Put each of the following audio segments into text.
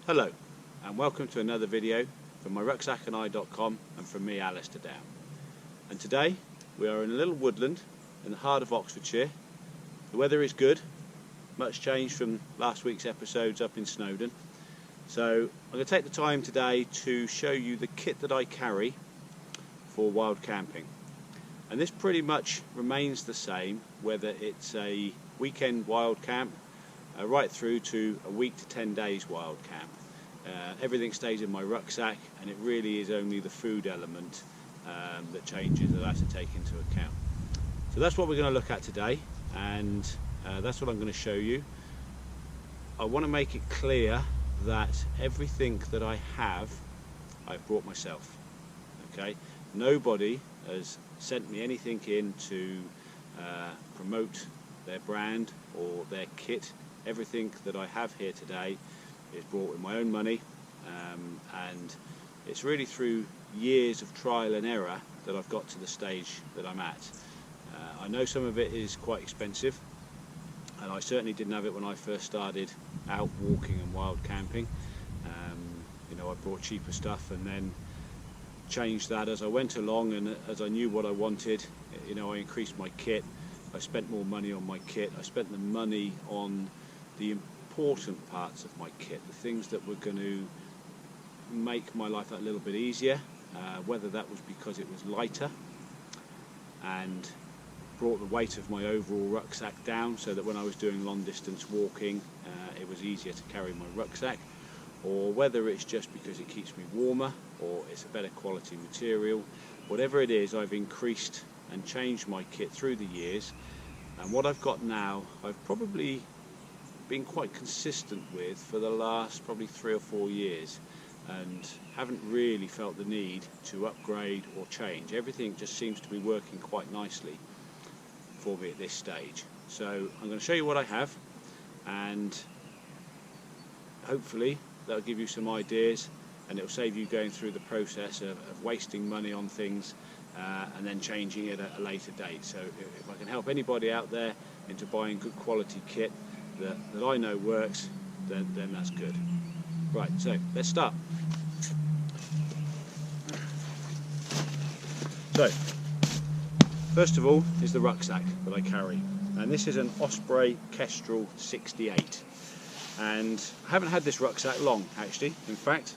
Hello and welcome to another video from my rucksackandi.com and from me, Alistair Down. And today we are in a little woodland in the heart of Oxfordshire. The weather is good, much changed from last week's episodes up in Snowdon. So I'm going to take the time today to show you the kit that I carry for wild camping. And this pretty much remains the same whether it's a weekend wild camp right through to a week to 10 days wild camp. Everything stays in my rucksack, and it really is only the food element that changes that I have to take into account. So that's what we're going to look at today, and that's what I'm going to show you. I want to make it clear that everything that I have, I've brought myself. Okay, nobody has sent me anything in to promote their brand or their kit. Everything that I have here today is bought with my own money, and it's really through years of trial and error that I've got to the stage that I'm at. I know some of it is quite expensive, and I certainly didn't have it when I first started out walking and wild camping. You know, I bought cheaper stuff and then changed that as I went along, and as I knew what I wanted, you know, I increased my kit. I spent more money on my kit. I spent the money on the important parts of my kit, the things that were going to make my life a little bit easier, whether that was because it was lighter and brought the weight of my overall rucksack down so that when I was doing long distance walking it was easier to carry my rucksack, or whether it's just because it keeps me warmer or it's a better quality material. Whatever it is, I've increased and changed my kit through the years, and what I've got now I've probably been quite consistent with for the last probably 3 or 4 years, and haven't really felt the need to upgrade or change. Everything just seems to be working quite nicely for me at this stage. So I'm going to show you what I have, and hopefully that'll give you some ideas, and it'll save you going through the process of wasting money on things and then changing it at a later date. So if I can help anybody out there into buying good quality kit that I know works, then that's good. Right, so let's start. So first of all is the rucksack that I carry, and this is an Osprey Kestral 68, and I haven't had this rucksack long actually. In fact,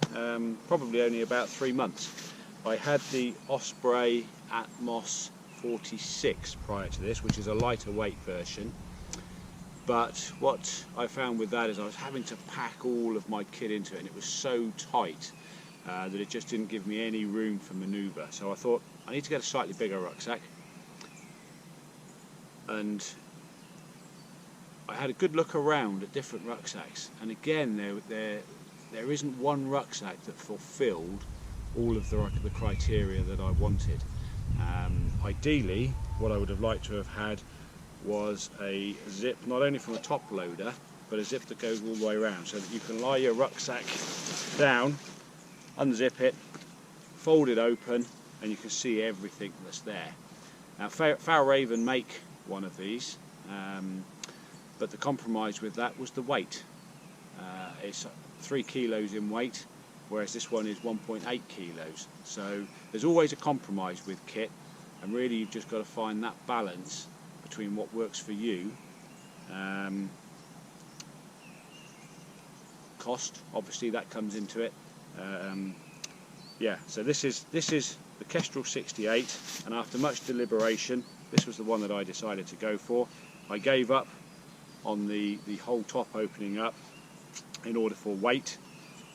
probably only about 3 months. I had the Osprey Atmos 46 prior to this, which is a lighter weight version. But what I found with that is I was having to pack all of my kit into it, and it was so tight that it just didn't give me any room for manoeuvre. So I thought I need to get a slightly bigger rucksack, and I had a good look around at different rucksacks, and again there isn't one rucksack that fulfilled all of the criteria that I wanted. Ideally, what I would have liked to have had was a zip, not only from a top loader, but a zip that goes all the way around, so that you can lie your rucksack down, unzip it, fold it open, and you can see everything that's there. Now Fjallraven make one of these, but the compromise with that was the weight. It's 3 kilos in weight, whereas this one is 1.8 kilos. So there's always a compromise with kit, and really you've just got to find that balance between what works for you. Cost, obviously, that comes into it. Yeah, so this is the Kestral 68, and after much deliberation this was the one that I decided to go for. I gave up on the whole top opening up in order for weight,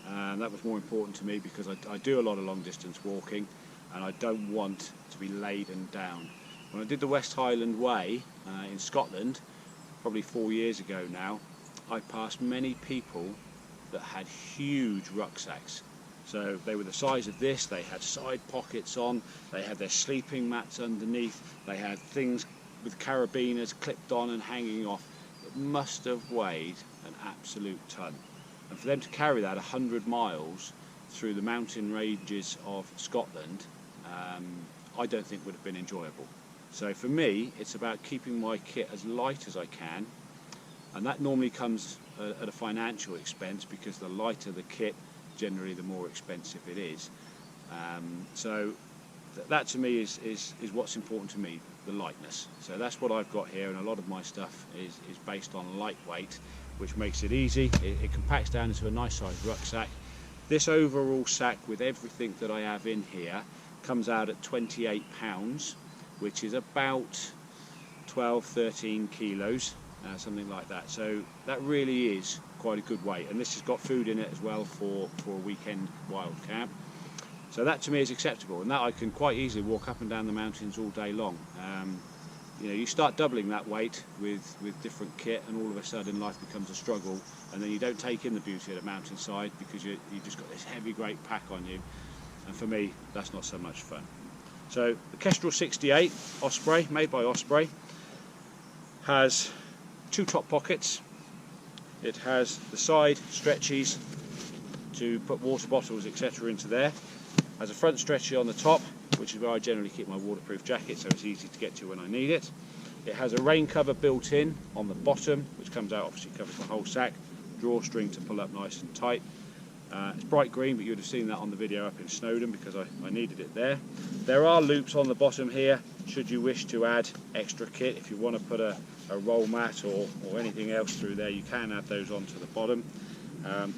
and that was more important to me because I do a lot of long distance walking, and I don't want to be laden down. When I did the West Highland Way in Scotland, probably 4 years ago now, I passed many people that had huge rucksacks. So they were the size of this, they had side pockets on, they had their sleeping mats underneath, they had things with carabiners clipped on and hanging off. It must have weighed an absolute ton. And for them to carry that 100 miles through the mountain ranges of Scotland, I don't think would have been enjoyable. So for me, it's about keeping my kit as light as I can, and that normally comes at a financial expense, because the lighter the kit, generally the more expensive it is. So that to me is what's important to me, the lightness. So that's what I've got here, and a lot of my stuff is based on lightweight, which makes it easy. It compacts down into a nice sized rucksack. This overall sack with everything that I have in here comes out at 28 pounds, which is about 12-13 kilos, something like that. So that really is quite a good weight, and this has got food in it as well for a weekend wild camp. So that to me is acceptable, and that I can quite easily walk up and down the mountains all day long. You know, you start doubling that weight with different kit, and all of a sudden life becomes a struggle, and then you don't take in the beauty of the mountainside because you've just got this heavy great pack on you, and for me that's not so much fun. So the Kestral 68 Osprey, made by Osprey, has two top pockets. It has the side stretchies to put water bottles etc. into there. Has a front stretchy on the top, which is where I generally keep my waterproof jacket, so it's easy to get to when I need it. It has a rain cover built in on the bottom, which comes out, obviously covers the whole sack. Drawstring to pull up nice and tight. It's bright green, but you'd have seen that on the video up in Snowdon because I needed it there. There are loops on the bottom here, should you wish to add extra kit. If you want to put a roll mat or anything else through there, you can add those onto the bottom.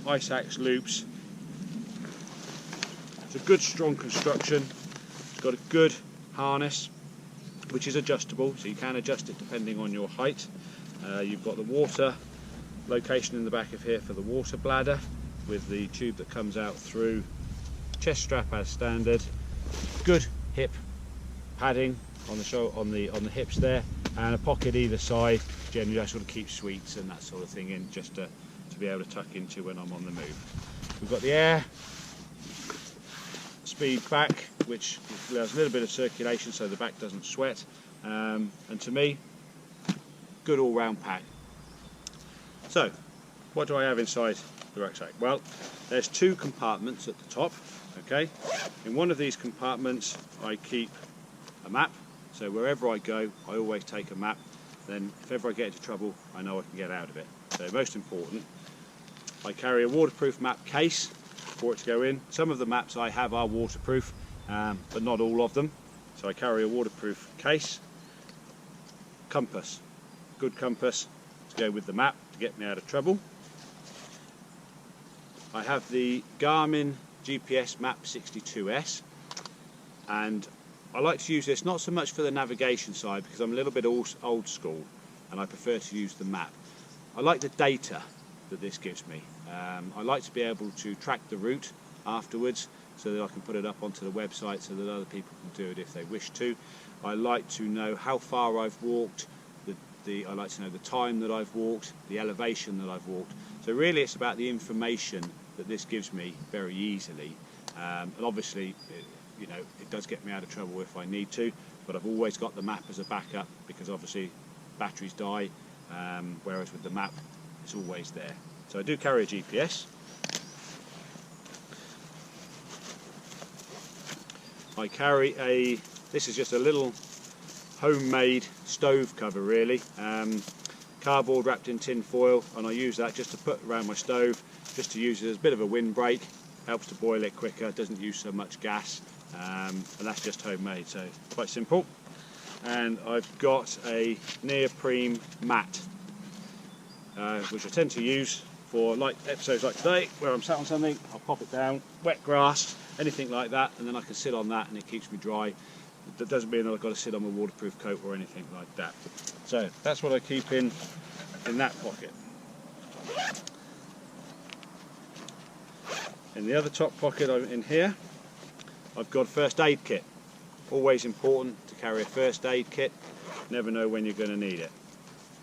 Ice axe loops. It's a good strong construction. It's got a good harness, which is adjustable, so you can adjust it depending on your height. You've got the water location in the back of here for the water bladder, with the tube that comes out through. Chest strap as standard. Good hip padding on the hips there, and a pocket either side. Generally I sort of keep sweets and that sort of thing in, just to be able to tuck into when I'm on the move. We've got the air speed back, which allows a little bit of circulation so the back doesn't sweat, and to me, good all-round pack. So what do I have inside the rucksack? Well, there's two compartments at the top. Okay, in one of these compartments I keep a map, so wherever I go I always take a map, then if ever I get into trouble I know I can get out of it. So most important, I carry a waterproof map case for it to go in. Some of the maps I have are waterproof, but not all of them, so I carry a waterproof case. Compass, good compass to go with the map to get me out of trouble. I have the Garmin GPSMAP62S, and I like to use this not so much for the navigation side because I'm a little bit old school and I prefer to use the map. I like the data that this gives me. I like to be able to track the route afterwards so that I can put it up onto the website so that other people can do it if they wish to. I like to know how far I've walked, I like to know the time that I've walked, the elevation that I've walked. So really it's about the information that this gives me very easily, and obviously you know, it does get me out of trouble if I need to, but I've always got the map as a backup because obviously batteries die, whereas with the map it's always there. So I do carry a GPS. I carry this is just a little homemade stove cover really, cardboard wrapped in tin foil, and I use that just to put around my stove, just to use it as a bit of a windbreak, helps to boil it quicker, doesn't use so much gas, and that's just homemade, so quite simple. And I've got a neoprene mat, which I tend to use for like episodes like today where I'm sat on something, I'll pop it down, wet grass, anything like that, and then I can sit on that and it keeps me dry. That doesn't mean that I've got to sit on my waterproof coat or anything like that. So that's what I keep in that pocket. In the other top pocket in here, I've got a first aid kit. Always important to carry a first aid kit, never know when you're going to need it.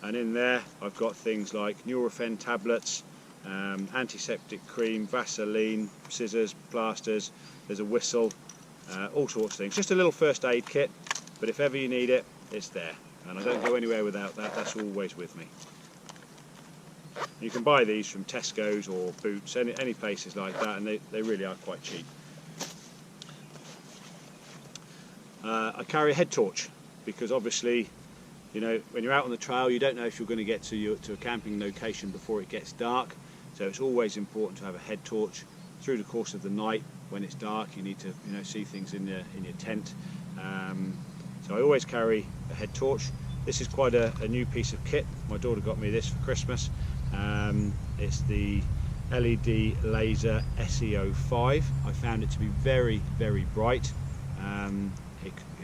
And in there I've got things like Nurofen tablets, antiseptic cream, Vaseline, scissors, plasters, there's a whistle, all sorts of things. Just a little first aid kit, but if ever you need it, it's there. And I don't go anywhere without that, that's always with me. You can buy these from Tesco's or Boots, any places like that, and they really are quite cheap. I carry a head torch because obviously You know, when you're out on the trail, you don't know if you're going to get to a camping location before it gets dark, so it's always important to have a head torch through the course of the night. When it's dark, you need to, you know, see things in your tent. So I always carry a head torch. This is quite a new piece of kit. My daughter got me this for Christmas. It's the LED laser SE05. I found it to be very, very bright.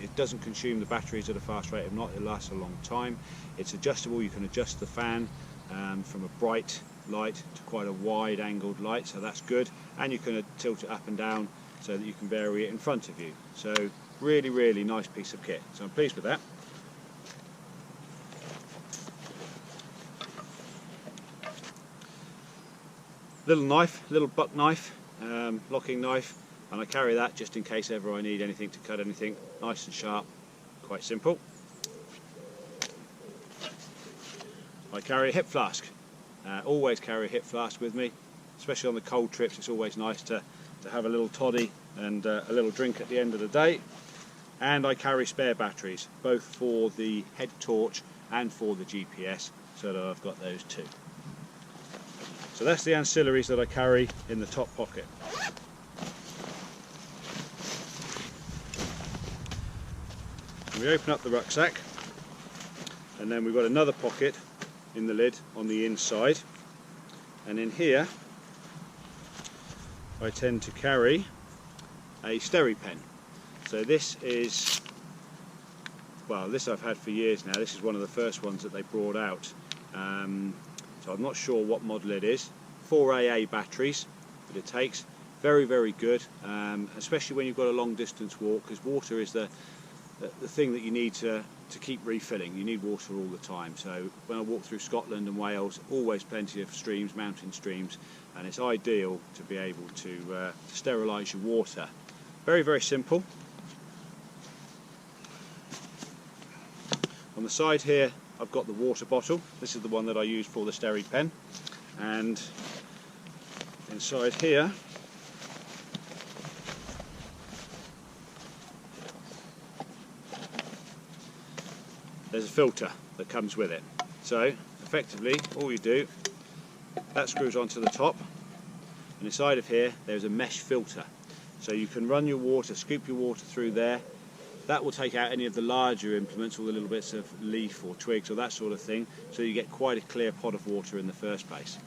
It doesn't consume the batteries at a fast rate of not. It lasts a long time. It's adjustable. You can adjust the fan from a bright light to quite a wide angled light, so that's good, and you can tilt it up and down so that you can vary it in front of you. So really, really nice piece of kit, so I'm pleased with that. Little knife, little buck knife, locking knife, and I carry that just in case ever I need anything to cut anything. Nice and sharp, quite simple. I carry a hip flask. Always carry a hip flask with me, especially on the cold trips. It's always nice to have a little toddy and a little drink at the end of the day. And I carry spare batteries, both for the head torch and for the GPS, so that I've got those too. So that's the ancillaries that I carry in the top pocket. And we open up the rucksack, and then we've got another pocket in the lid on the inside, and in here I tend to carry a Steripen. So this is, well, this I've had for years now. This is one of the first ones that they brought out, so I'm not sure what model it is. 4 AA batteries that it takes. Very, very good, especially when you've got a long distance walk, because water is the thing that you need to keep refilling. You need water all the time. So when I walk through Scotland and Wales, always plenty of streams, mountain streams, and it's ideal to be able to sterilise your water. Very, very simple. On the side here I've got the water bottle. This is the one that I use for the Steripen, and inside here there's a filter that comes with it. So effectively all you do, that screws onto the top, and inside of here there's a mesh filter, so you can run your water, scoop your water through there. That will take out any of the larger implements, all the little bits of leaf or twigs or that sort of thing, so you get quite a clear pot of water in the first place.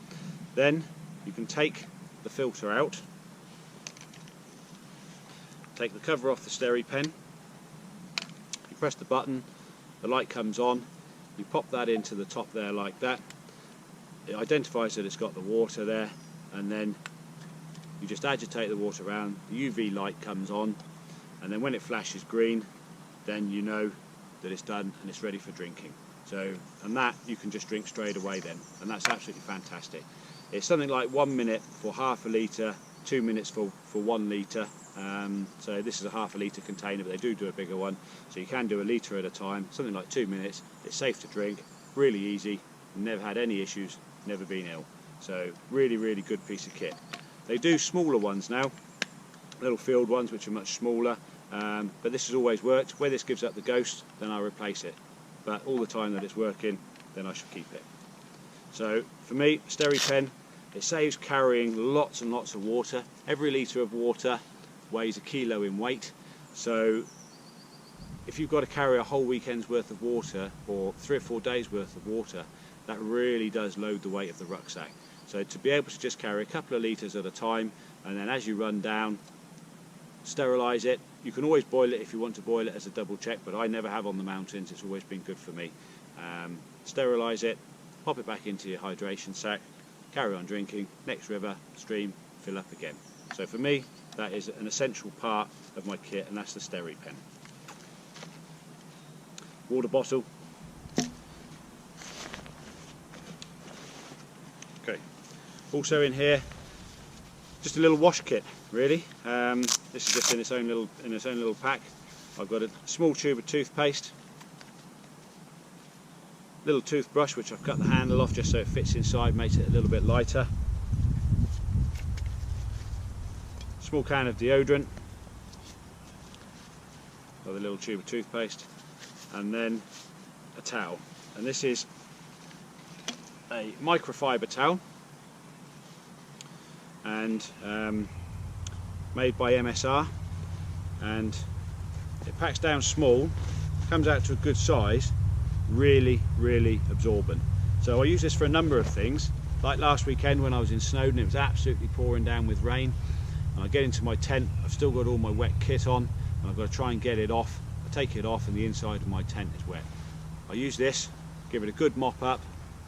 Then you can take the filter out, take the cover off the Steripen, you press the button, the light comes on, you pop that into the top there like that, it identifies that it's got the water there, and then you just agitate the water around, the UV light comes on, and then when it flashes green, then you know that it's done and it's ready for drinking. So, and that you can just drink straight away then, and that's absolutely fantastic. It's something like 1 minute for half a litre, 2 minutes for 1 litre. So this is a half a litre container, but they do a bigger one, so you can do a litre at a time. Something like 2 minutes. It's safe to drink, really easy, never had any issues, never been ill. So really, really good piece of kit. They do smaller ones now, little field ones which are much smaller, but this has always worked. Where this gives up the ghost, then I replace it, but all the time that it's working, then I should keep it. So for me, Steripen, it saves carrying lots and lots of water. Every litre of water weighs 1 kilo in weight, so if you've got to carry a whole weekend's worth of water or 3 or 4 days worth of water, that really does load the weight of the rucksack. So to be able to just carry a couple of litres at a time, and then as you run down, sterilise it. You can always boil it if you want to boil it as a double check, but I never have on the mountains. It's always been good for me. Sterilise it, pop it back into your hydration sack, carry on drinking, next river, stream, fill up again. So for me, that is an essential part of my kit, and that's the Steripen. Water bottle. Okay. Also in here, just a little wash kit, really. This is just in its own little pack. I've got a small tube of toothpaste, little toothbrush which I've cut the handle off just so it fits inside, makes it a little bit lighter. Small can of deodorant, another little tube of toothpaste, and then a towel, and this is a microfiber towel, and made by MSR, and it packs down small, comes out to a good size, really absorbent. So I use this for a number of things, like last weekend when I was in Snowdon. It was absolutely pouring down with rain, and I get into my tent, I've still got all my wet kit on, and I've got to try and get it off. I take it off and the inside of my tent is wet. I use this, give it a good mop up,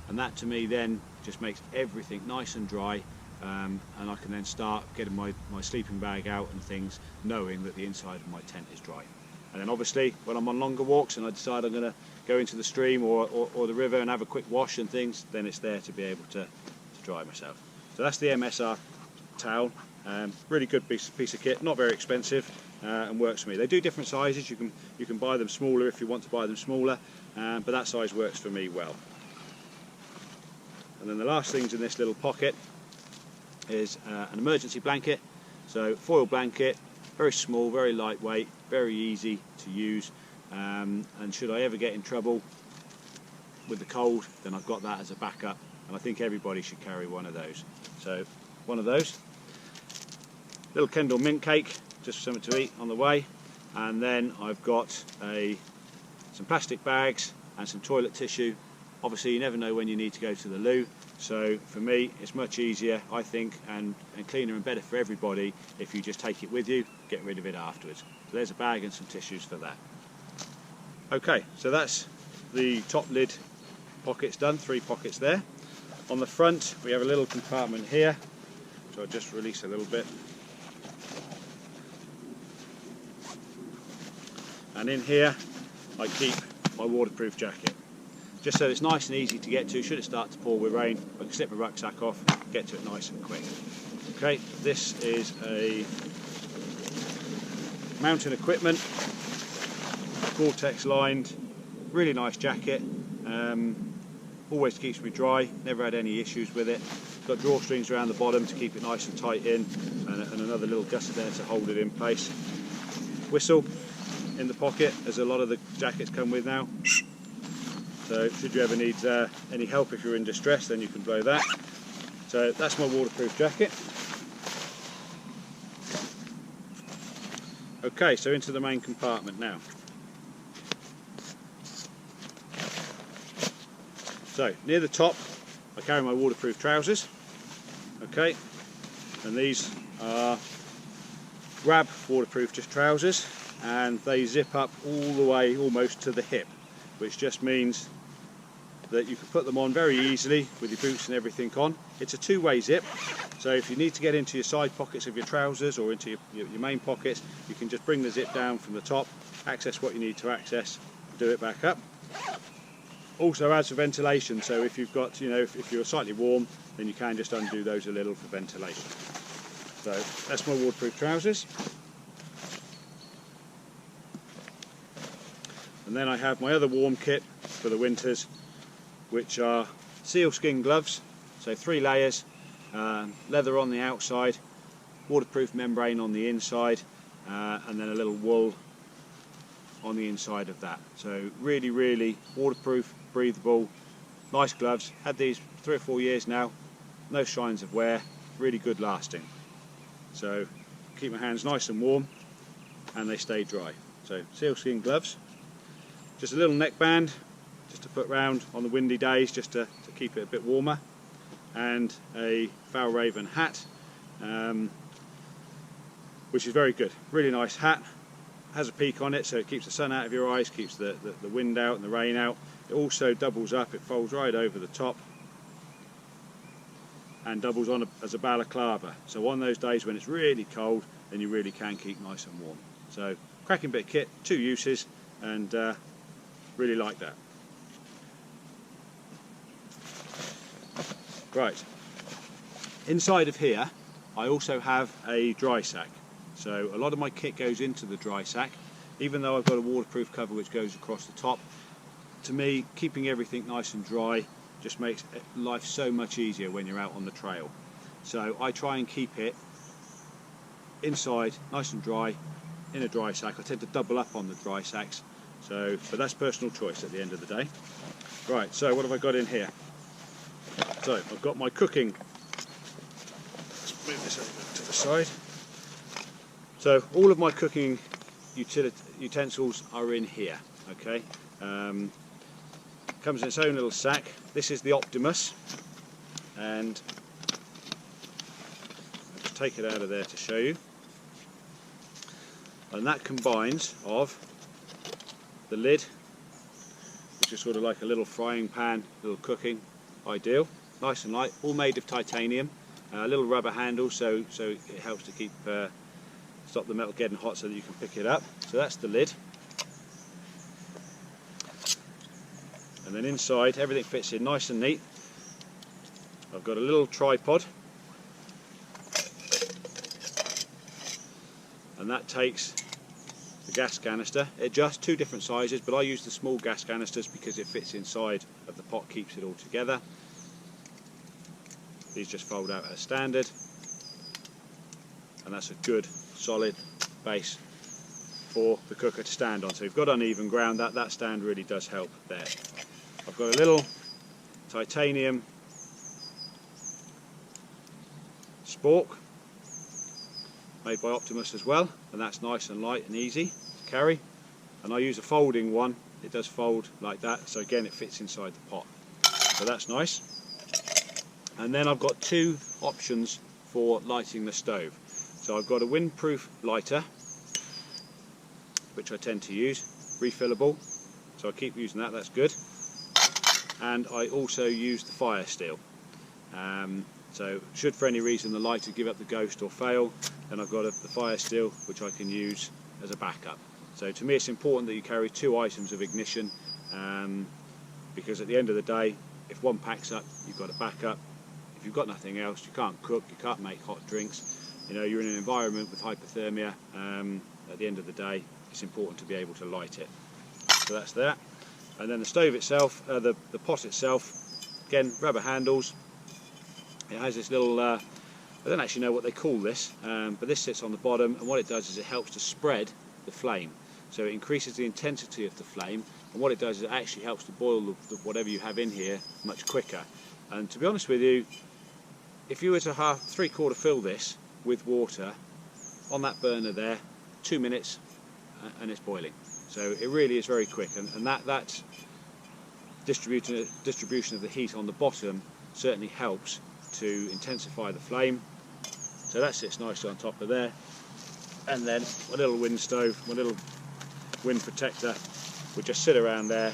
and that to me then just makes everything nice and dry, and I can then start getting my sleeping bag out and things, knowing that the inside of my tent is dry. And then obviously when I'm on longer walks and I decide I'm going to go into the stream or the river and have a quick wash and things, then it's there to be able to dry myself. So that's the MSR towel. Really good piece of kit, not very expensive, and works for me. They do different sizes. You can buy them smaller if you want to buy them smaller, but that size works for me well. And then the last things in this little pocket is an emergency blanket. So foil blanket, very small, very lightweight, very easy to use, and should I ever get in trouble with the cold, then I've got that as a backup, and I think everybody should carry one of those. So one of those. Little Kendall mint cake, just something to eat on the way, and then I've got some plastic bags and some toilet tissue. Obviously you never know when you need to go to the loo, so for me it's much easier, I think, and cleaner and better for everybody if you just take it with you, get rid of it afterwards. So there's a bag and some tissues for that. Okay, so that's the top lid pockets done, 3 pockets there. On the front we have a little compartment here, so I'll just release a little bit. And in here I keep my waterproof jacket, just so it's nice and easy to get to. Should it start to pour with rain, I can slip my rucksack off, get to it nice and quick. Okay, this is a mountain equipment, Gore-Tex lined, really nice jacket. Always keeps me dry, never had any issues with it. Got drawstrings around the bottom to keep it nice and tight in, and another little gusset there to hold it in place. Whistle in the pocket, as a lot of the jackets come with now. So should you ever need any help if you're in distress, then you can blow that. So that's my waterproof jacket. Okay, so into the main compartment now. So near the top I carry my waterproof trousers. Okay, and these are grab waterproof just trousers, and they zip up all the way almost to the hip, which just means that you can put them on very easily with your boots and everything on. It's a two-way zip, so if you need to get into your side pockets of your trousers or into your main pockets, you can just bring the zip down from the top, access what you need to access, do it back up. Also adds for ventilation, so if you've got, if you're slightly warm, then you can just undo those a little for ventilation. So that's my waterproof trousers. And then I have my other warm kit for the winters, which are sealskin gloves, so 3 layers, leather on the outside, waterproof membrane on the inside, and then a little wool on the inside of that. So really waterproof, breathable, nice gloves. Had these 3 or 4 years now, no signs of wear, really good lasting. So keep my hands nice and warm, and they stay dry. So sealskin gloves. Just a little neckband, just to put round on the windy days, just to keep it a bit warmer, and a Foul Raven hat, which is very good. Really nice hat. Has a peak on it, so it keeps the sun out of your eyes, keeps the wind out and the rain out. It also doubles up, it folds right over the top, and doubles on as a balaclava. So on those days when it's really cold, then you really can keep nice and warm. So cracking bit of kit, 2 uses, and really like that. Right, inside of here I also have a dry sack. So a lot of my kit goes into the dry sack, even though I've got a waterproof cover which goes across the top. To me, keeping everything nice and dry just makes life so much easier when you're out on the trail. So I try and keep it inside, nice and dry, in a dry sack. I tend to double up on the dry sacks, So, but that's personal choice at the end of the day. Right, so what have I got in here? So I've got my cooking. Let's move this over to the side. So all of my cooking utensils are in here. Okay. Comes in its own little sack. This is the Optimus, and I'll just take it out of there to show you. And that combines of the lid, which is sort of like a little frying pan, little cooking, ideal, nice and light, all made of titanium, a little rubber handle, so it helps to keep stop the metal getting hot so that you can pick it up. So that's the lid. And then inside, everything fits in nice and neat. I've got a little tripod, and that takes the gas canister. It adjusts, two different sizes, but I use the small gas canisters because it fits inside of the pot, keeps it all together. These just fold out as standard, and that's a good solid base for the cooker to stand on. So you've got uneven ground, that stand really does help there. I've got a little titanium spork made by Optimus as well, and that's nice and light and easy to carry. And I use a folding one, it does fold like that, so again it fits inside the pot. So that's nice. And then I've got two options for lighting the stove. So I've got a windproof lighter, which I tend to use, refillable, so I keep using that, that's good. And I also use the fire steel. So should for any reason the lighter give up the ghost or fail, then I've got the fire steel, which I can use as a backup. So to me it's important that you carry two items of ignition, because at the end of the day, if one packs up, you've got a backup. If you've got nothing else, you can't cook, you can't make hot drinks, you know, you're in an environment with hypothermia. At the end of the day, it's important to be able to light it. So that's that. And then the stove itself, the pot itself, again, rubber handles. It has this little, I don't actually know what they call this, but this sits on the bottom, and what it does is it helps to spread the flame. So it increases the intensity of the flame, and what it does is it actually helps to boil whatever you have in here much quicker. And to be honest with you, if you were to three-quarter fill this with water on that burner there, 2 minutes and it's boiling. So it really is very quick, and that distribution of the heat on the bottom certainly helps to intensify the flame. So that sits nicely on top of there. And then my little wind stove, my little wind protector would just sit around there,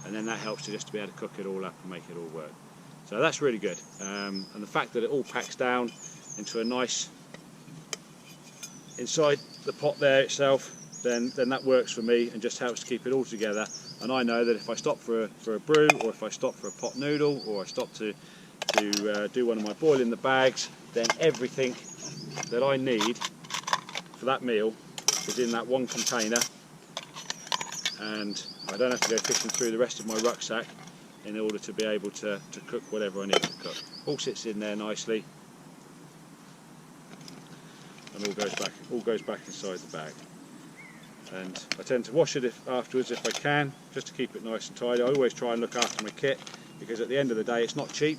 and then that helps to just to be able to cook it all up and make it all work. So that's really good. And the fact that it all packs down into a nice, inside the pot there itself, then that works for me and just helps to keep it all together. And I know that if I stop for a brew, or if I stop for a pot noodle, or I stop to do one of my boil in the bags, then everything that I need for that meal is in that one container, and I don't have to go fishing through the rest of my rucksack in order to be able to cook whatever I need to cook. All sits in there nicely, and all goes back inside the bag. And I tend to wash it afterwards if I can, just to keep it nice and tidy. I always try and look after my kit, because at the end of the day it's not cheap,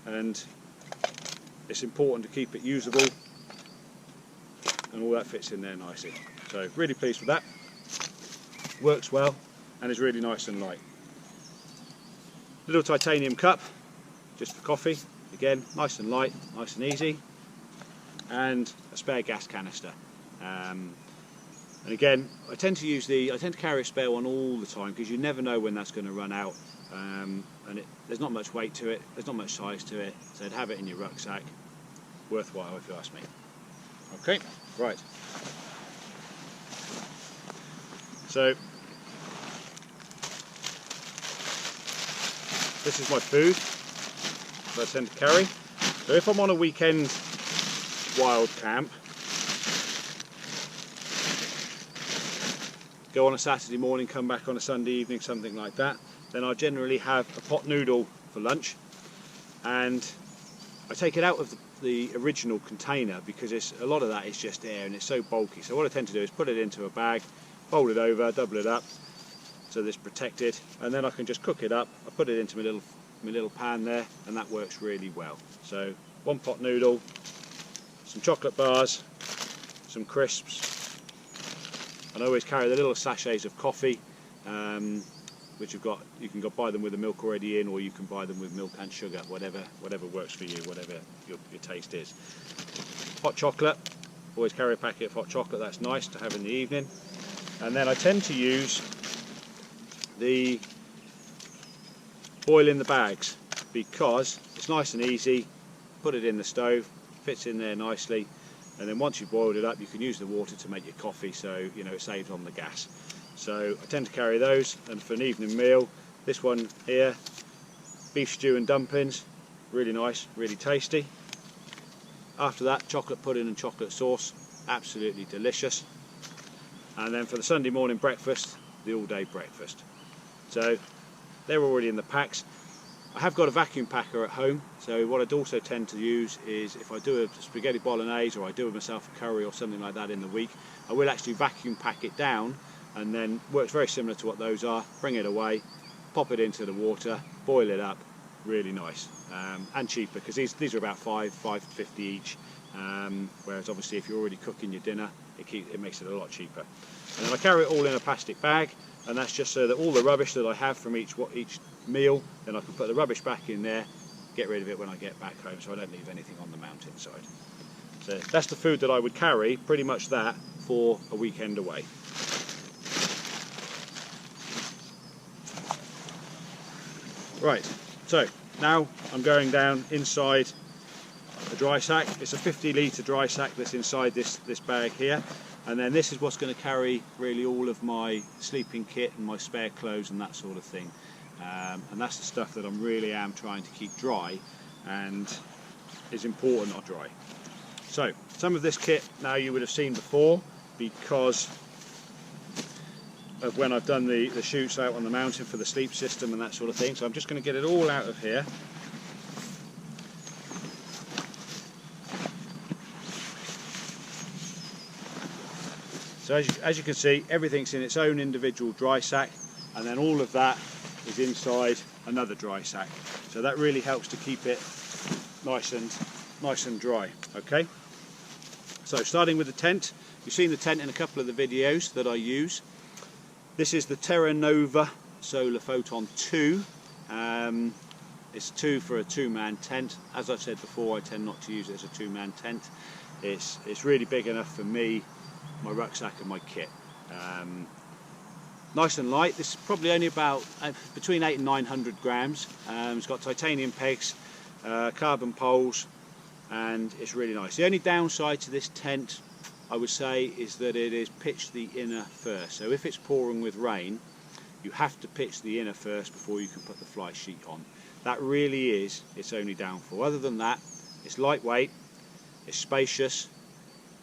and it's important to keep it usable, and all that fits in there nicely. So really pleased with that. Works well and is really nice and light. Little titanium cup, just for coffee. Again, nice and light, nice and easy. And a spare gas canister. And again, I tend to carry a spare one all the time, because you never know when that's going to run out. And there's not much weight to it, there's not much size to it, so to have it in your rucksack, worthwhile if you ask me. Okay, right. So this is my food that I tend to carry. So if I'm on a weekend wild camp, go on a Saturday morning, come back on a Sunday evening, something like that, then I generally have a pot noodle for lunch, and I take it out of the original container because a lot of that is just air and it's so bulky. So what I tend to do is put it into a bag, fold it over, double it up, so that it's protected, and then I can just cook it up. I put it into my little pan there, and that works really well. So 1 pot noodle, some chocolate bars, some crisps, and I always carry the little sachets of coffee, which you can go buy them with the milk already in, or you can buy them with milk and sugar, whatever works for you, whatever your taste is. Hot chocolate, always carry a packet of hot chocolate, that's nice to have in the evening. And then I tend to use the boil in the bags, because it's nice and easy. Put it in the stove, fits in there nicely, and then once you've boiled it up, you can use the water to make your coffee, so you know it saves on the gas. So I tend to carry those, and for an evening meal, this one here, beef stew and dumplings, really nice, really tasty. After that, chocolate pudding and chocolate sauce, absolutely delicious. And then for the Sunday morning breakfast, the all-day breakfast. So they're already in the packs. I have got a vacuum packer at home, so what I'd also tend to use is, if I do a spaghetti bolognese or I do myself a curry or something like that in the week, I will actually vacuum pack it down, and then works very similar to what those are. Bring it away, pop it into the water, boil it up, really nice, and cheaper, because these are about $5.50 each, whereas obviously if you're already cooking your dinner, it makes it a lot cheaper. And then I carry it all in a plastic bag, and that's just so that all the rubbish that I have from each meal, then I can put the rubbish back in there, get rid of it when I get back home, so I don't leave anything on the mountainside. So that's the food that I would carry, pretty much that, for a weekend away. Right, so now I'm going down inside a dry sack. It's a 50 litre dry sack that's inside this bag here, and then this is what's going to carry really all of my sleeping kit and my spare clothes and that sort of thing. And that's the stuff that I really am trying to keep dry, and is important not dry. So some of this kit now you would have seen before, because of when I've done the shoots out on the mountain for the sleep system and that sort of thing. So I'm just going to get it all out of here. So as you can see, everything's in its own individual dry sack, and then all of that is inside another dry sack. So that really helps to keep it nice and dry. Okay. So starting with the tent, you've seen the tent in a couple of the videos that I use. This is the Terra Nova Solar Photon 2. It's 2 for a 2-man tent. As I've said before, I tend not to use it as a 2-man tent. It's really big enough for me, my rucksack and my kit. Nice and light. This is probably only about between 800 and 900 grams. It's got titanium pegs, carbon poles, and it's really nice. The only downside to this tent, I would say, is that it is pitched the inner first. So if it's pouring with rain, you have to pitch the inner first before you can put the fly sheet on. That really is its only downfall. Other than that, it's lightweight, it's spacious,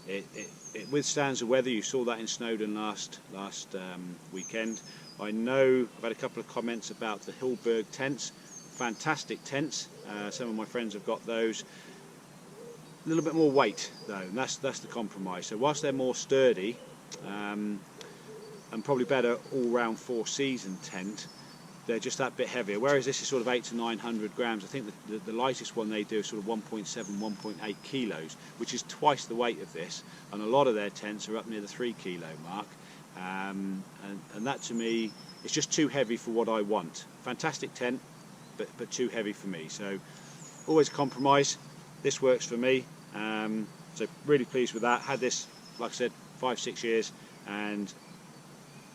it withstands the weather. You saw that in Snowdon last weekend. I know I've had a couple of comments about the Hillberg tents. Fantastic tents. Some of my friends have got those. A little bit more weight though, and that's the compromise. So whilst they're more sturdy and probably better all-round 4-season tent, they're just that bit heavier. Whereas this is sort of 800 to 900 grams. I think the lightest one they do is sort of 1.7, 1.8 kilos, which is twice the weight of this. And a lot of their tents are up near the 3 kilo mark. And that to me is just too heavy for what I want. Fantastic tent, but too heavy for me. So always compromise. This works for me, so really pleased with that. Had this, like I said, 5-6 years, and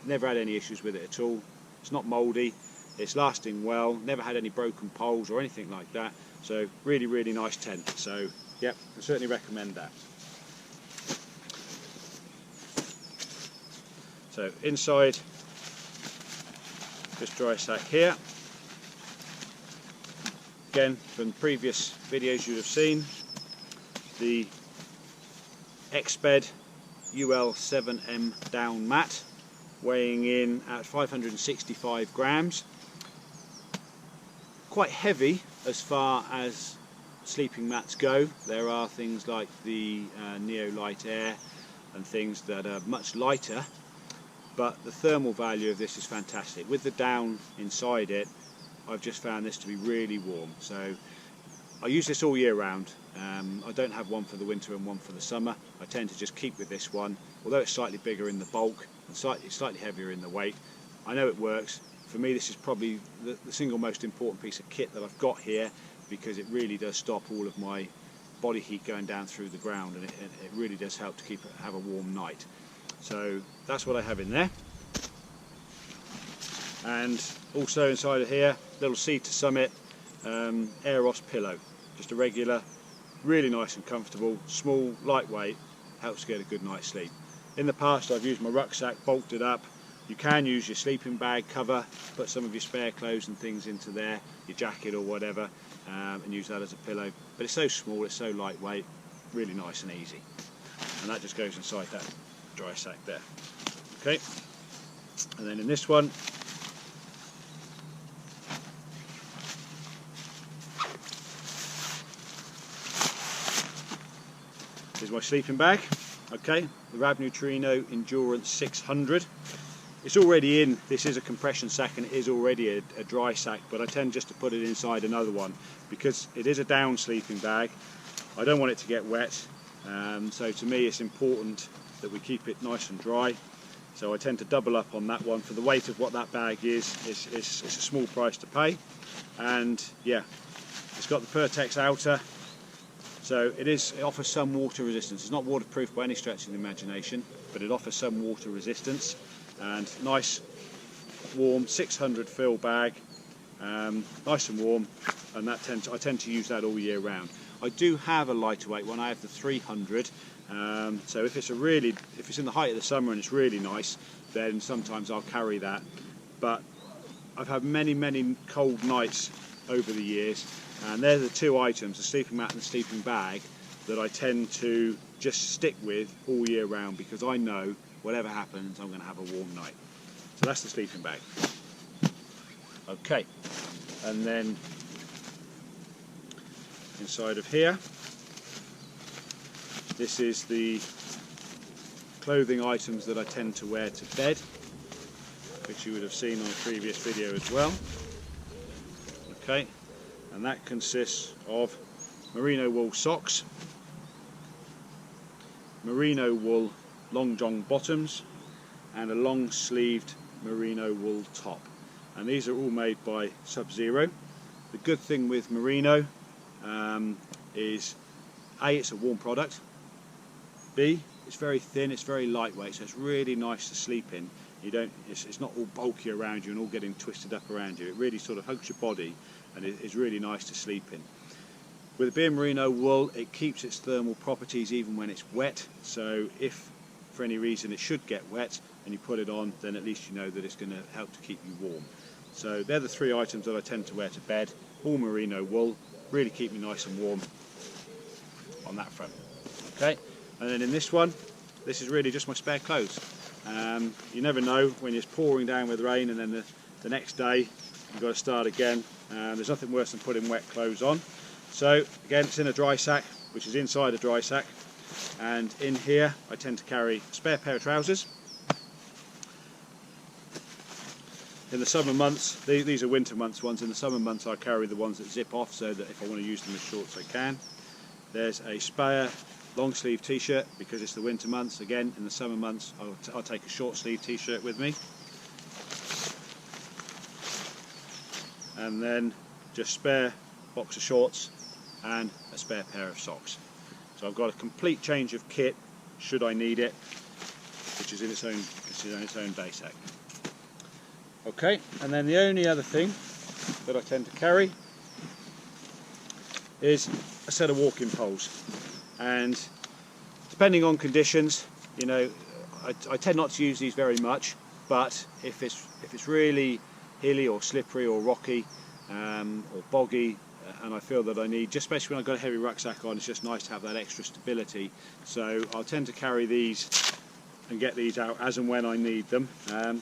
never had any issues with it at all. It's not mouldy, it's lasting well, never had any broken poles or anything like that. So really nice tent. So yep, I certainly recommend that. So inside this dry sack here, again, from previous videos you have seen, the Exped UL7M down mat, weighing in at 565 grams. Quite heavy as far as sleeping mats go. There are things like the Neo Light Air and things that are much lighter, but the thermal value of this is fantastic. With the down inside it, I've just found this to be really warm. So I use this all year round. I don't have one for the winter and one for the summer. I tend to just keep with this one, although it's slightly bigger in the bulk and slightly heavier in the weight. I know it works. For me, this is probably the single most important piece of kit that I've got here, because it really does stop all of my body heat going down through the ground, and it really does help to have a warm night. So that's what I have in there. And also inside of here, little Seed to Summit Aeros pillow, just a regular, really nice and comfortable, small, lightweight, helps get a good night's sleep. In the past I've used my rucksack, bulked it up. You can use your sleeping bag cover, put some of your spare clothes and things into there, your jacket or whatever, and use that as a pillow. But it's so small, it's so lightweight, really nice and easy. And that just goes inside that dry sack there. Okay, and then in this one, is my sleeping bag. Okay, the Rab Neutrino Endurance 600. It's already in, this is a compression sack and it is already a dry sack, but I tend just to put it inside another one because it is a down sleeping bag. I don't want it to get wet, so to me it's important that we keep it nice and dry. So I tend to double up on that one. For the weight of what that bag is, it's a small price to pay. And yeah, it's got the Pertex outer, so it offers some water resistance. It's not waterproof by any stretch of the imagination, but it offers some water resistance. And nice warm 600 fill bag, nice and warm, and I tend to use that all year round. I do have a lighter weight one. I have the 300, so if it's in the height of the summer and it's really nice, then sometimes I'll carry that. But I've had many cold nights over the years, and they're the two items, the sleeping mat and the sleeping bag, that I tend to just stick with all year round, because I know whatever happens, I'm going to have a warm night. So that's the sleeping bag. Okay, and then inside of here, this is the clothing items that I tend to wear to bed, which you would have seen on a previous video as well. Okay, and that consists of merino wool socks, merino wool long john bottoms, and a long sleeved merino wool top. And these are all made by Sub-Zero. The good thing with merino is A, it's a warm product, B, it's very thin, it's very lightweight, so it's really nice to sleep in. It's not all bulky around you and all getting twisted up around you. It really sort of hugs your body, and it's really nice to sleep in. With it being merino wool, it keeps its thermal properties even when it's wet, so if for any reason it should get wet and you put it on, then at least you know that it's going to help to keep you warm. So they're the three items that I tend to wear to bed, all merino wool, really keep me nice and warm on that front. Okay, and then in this one, this is really just my spare clothes. You never know when it's pouring down with rain and then the next day you've got to start again. There's nothing worse than putting wet clothes on. So again, it's in a dry sack, which is inside a dry sack, and in here I tend to carry a spare pair of trousers. In the summer months, these are winter months ones, in the summer months I carry the ones that zip off, so that if I want to use them as shorts I can. There's a spare long sleeve t-shirt because it's the winter months. Again, in the summer months I'll take a short sleeve t-shirt with me. And then just spare box of shorts and a spare pair of socks. So I've got a complete change of kit should I need it, which is in its own day sack. Okay, and then the only other thing that I tend to carry is a set of walking poles. And depending on conditions, you know, I tend not to use these very much, but if it's really hilly or slippery or rocky or boggy, and I feel that I need, just especially when I've got a heavy rucksack on, it's just nice to have that extra stability. So I'll tend to carry these and get these out as and when I need them.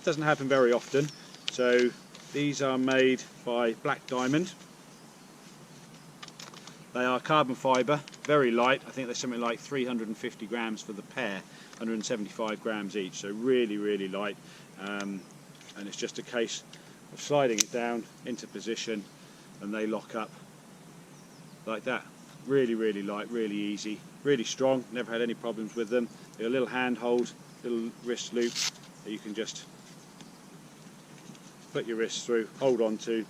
Doesn't happen very often. So these are made by Black Diamond. They are carbon fibre, very light. I think they're something like 350 grams for the pair, 175 grams each, so really light. and it's just a case of sliding it down into position and they lock up like that. Really, really light, really easy, really strong, never had any problems with them. They're a little handhold, little wrist loop that you can just put your wrist through, hold on to,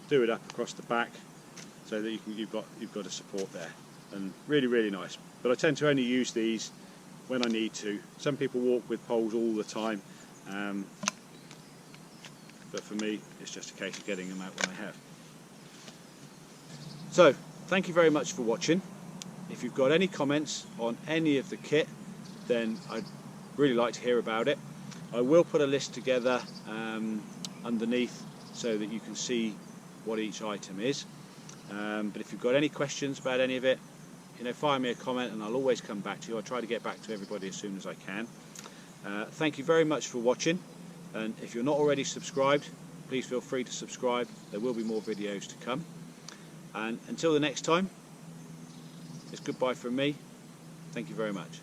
do it up across the back so that you've got a support there, and really, really nice. But I tend to only use these when I need to. Some people walk with poles all the time, but for me it's just a case of getting them out when I have. So thank you very much for watching. If you've got any comments on any of the kit, then I'd really like to hear about it. I will put a list together underneath so that you can see what each item is. But if you've got any questions about any of it, fire me a comment and I'll always come back to you. I try to get back to everybody as soon as I can. Thank you very much for watching, and if you're not already subscribed, please feel free to subscribe. There will be more videos to come. And until the next time, it's goodbye from me. Thank you very much.